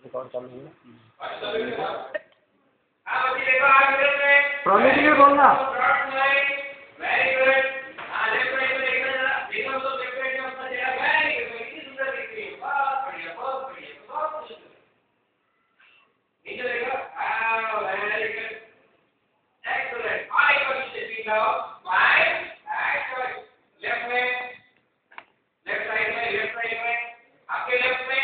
Record कर लेंगे। प्रणीति भी बोलना। Very good. हाँ लेफ्ट राइट में देखना जरा, देखो तो लेफ्ट राइट में अपना चेहरा वेरी गुड, कितनी सुंदर दिख रही है, बहुत बढ़िया बहुत बढ़िया बहुत सुंदर। नीचे देखो, हाँ वेरी गुड, एक्सलेंट। और एक बार नीचे सीट लाओ, स्माइल, एक्शन, लेफ्ट में, लेफ्ट साइड में, आपके लेफ्ट में,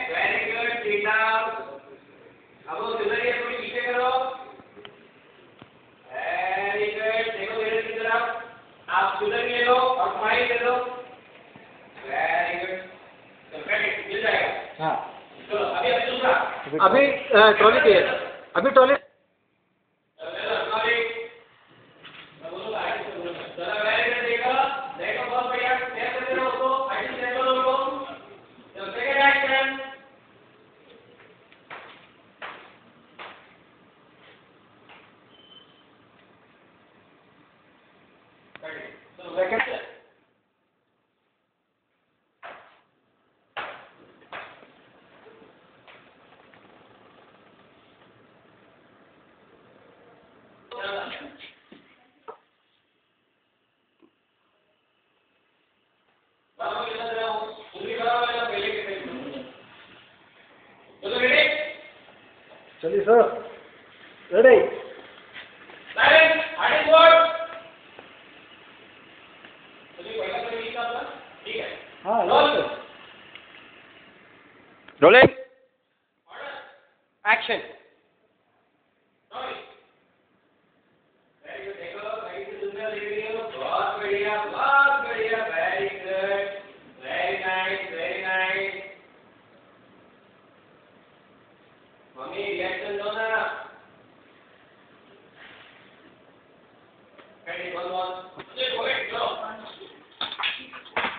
वेरी गुड, सीट लाओ। अब वो सुधरिए, थोड़ी पीछे करो। वेरी गुड, देखो मेरे की तरफ, आप सुधर ले लो और स्माइल दे दो। वेरी गुड, तो क्रेडिट मिल जाएगा। हाँ चलो अभी दूसरा, अभी ट्रॉली पे, अभी ट्रॉली। चलो ट्रॉली, मैं बोलूँगा आगे से बोलूँगा। चलो वेरी गुड, देखो बहुत बढ़िया, स्टेप दे दो उसको, आगे स्टेप दो उसको। चलो सेकंड एक्शन। सेकंड चलिए sir, ready. Silent, hoarding board. चलिए पहला तो नहीं था अपना, ठीक है। हाँ roll, rolling, order, action. Rolling. Very good, देखो कहीं से सुंदर दिख रही हो, बहुत बढ़िया, very good, very nice. Mummy reaction दो ना। रेडी, 1 1